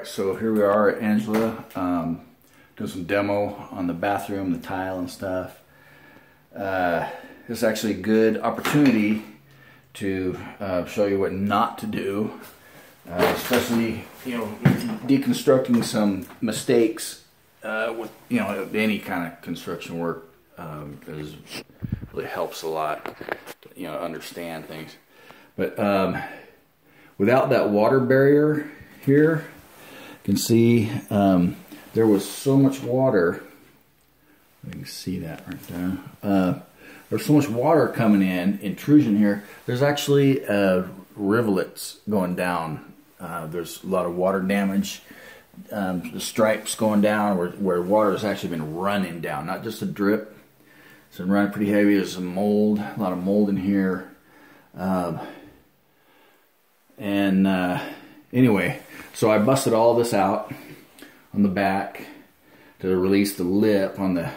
So here we are at Angela, doing some demo on the bathroom, the tile and stuff. This is actually a good opportunity to show you what not to do, especially deconstructing some mistakes with any kind of construction work. It really helps a lot to understand things. But without that water barrier here, you can see there was so much water. You can see that right there. There's so much water coming in, intrusion here. There's actually rivulets going down. There's a lot of water damage. The stripes going down where water has actually been running down, not just a drip. It's been running pretty heavy. There's some mold, a lot of mold in here. Anyway, so I busted all this out on the back to release the lip on the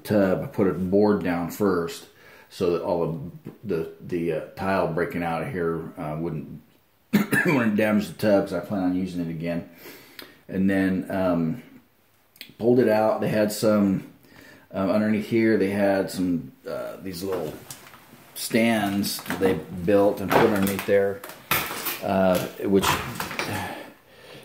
tub. I put a board down first so that all of the tile breaking out of here wouldn't wouldn't damage the tub, because I plan on using it again. And then pulled it out. They had some underneath here. They had some these little stands they built and put underneath there, which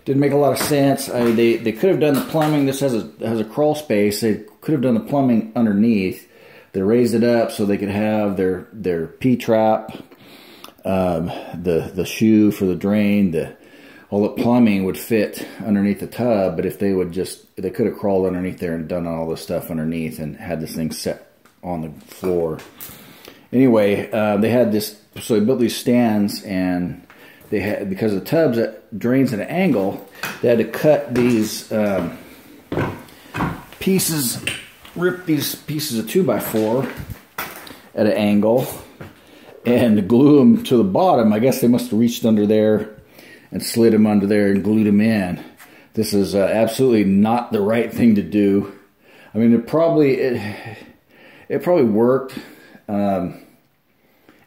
didn't make a lot of sense. I mean, they could have done the plumbing. This has a crawl space. They could have done the plumbing underneath. They raised it up so they could have their P-trap, the shoe for the drain, all the plumbing would fit underneath the tub. But if they could have crawled underneath there and done all this stuff underneath and had this thing set on the floor. Anyway, they had this, so they built these stands, and they had, because the tubs that drains at an angle, they had to cut these pieces, rip these pieces of 2x4 at an angle, and glue them to the bottom. I guess they must have reached under there and slid them under there and glued them in. This is absolutely not the right thing to do. I mean, it probably worked.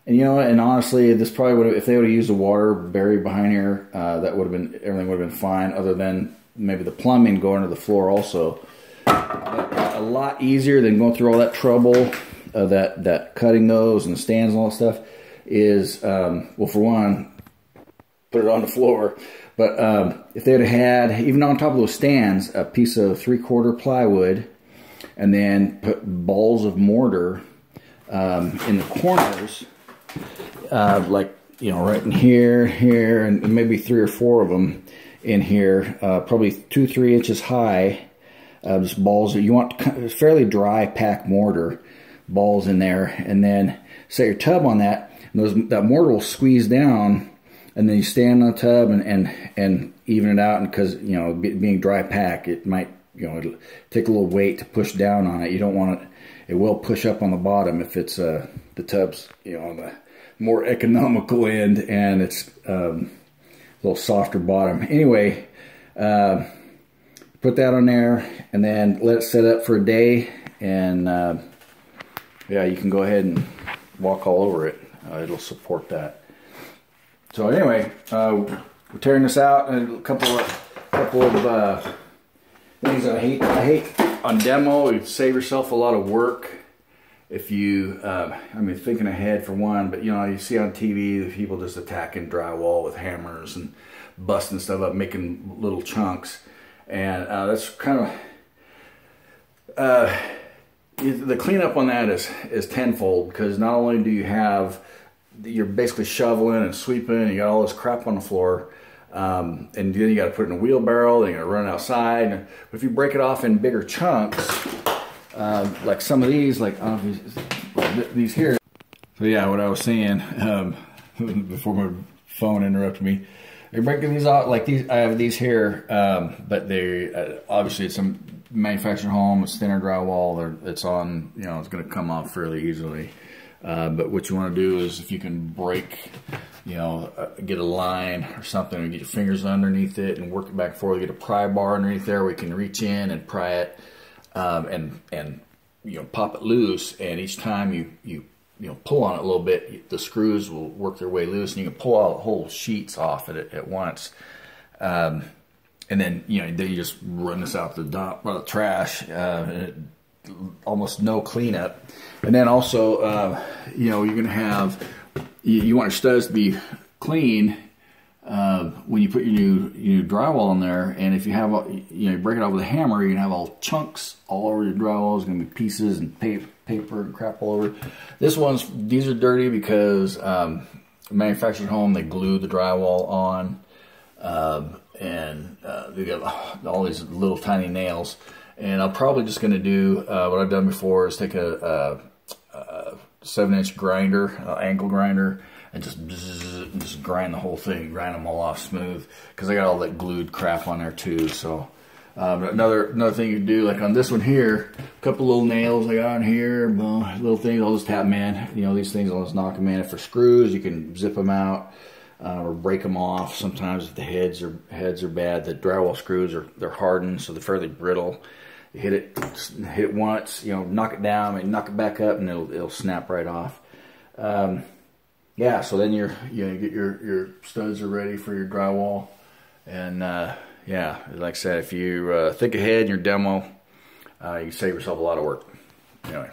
And honestly, this probably would have, if they would have used a water barrier behind here, that would have been, everything would have been fine, other than maybe the plumbing going to the floor also. But a lot easier than going through all that trouble, that cutting those and the stands and all that stuff is, well, for one, put it on the floor. But if they'd have had, even on top of those stands, a piece of 3/4 plywood, and then put balls of mortar in the corners, like right in here, here, and maybe 3 or 4 of them in here, probably 2-3 inches high. Just balls that you want, fairly dry packed mortar, balls in there, and then set your tub on that. And that mortar will squeeze down, and then you stand on the tub and even it out. And because being dry pack, it might it'll take a little weight to push down on it. You don't want it. It will push up on the bottom if it's the tub's on the more economical end, and it's a little softer bottom. Anyway, put that on there and then let it set up for a day, and yeah, you can go ahead and walk all over it. It'll support that. So anyway, we're tearing this out, and a couple of things that I hate on demo. You save yourself a lot of work if you, I mean, thinking ahead for one, but you see on TV the people just attacking drywall with hammers and busting stuff up, making little chunks, and that's kind of the cleanup on that is tenfold, because not only do you have, you're basically shoveling and sweeping, and you got all this crap on the floor. And then you got to put it in a wheelbarrow, then you got to run it outside. But if you break it off in bigger chunks, like some of these, like these here. So yeah, what I was saying before my phone interrupted me, they're breaking these out like these. I have these here, but they obviously it's a manufactured home, it's thinner drywall. It's on, it's going to come off fairly easily. But what you want to do is, if you can break, get a line or something, and get your fingers underneath it and work it back and forth. Get a pry bar underneath there where you can reach in and pry it, and pop it loose. And each time you pull on it a little bit, the screws will work their way loose, and you can pull out whole sheets off at once. And And then, you know, you just run this out the dump, or the trash, almost no cleanup. And then also, you know, you're going to have, you want your studs to be clean when you put your new drywall in there. And if you have, you know, you break it off with a hammer, you're going to have all chunks all over your drywall. There's going to be pieces and paper and crap all over. These are dirty because manufactured home, they glue the drywall on. And they got all these little tiny nails. And I'm probably just going to do what I've done before is take a 7-inch grinder, angle grinder, and just grind the whole thing, grind them all off smooth, because I got all that glued crap on there too. So another thing you can do, like on this one here, a couple little nails I got on here, little things, I'll just tap them in. You know, these things, I'll just knock them in. If they're screws, you can zip them out. Or break them off. Sometimes if the heads are bad, the drywall screws they're hardened, so they're fairly brittle. You hit it once, you know, knock it down, and knock it back up, and it'll snap right off. Yeah, so then you get your studs are ready for your drywall, and yeah, like I said, if you think ahead in your demo, you save yourself a lot of work. Anyway.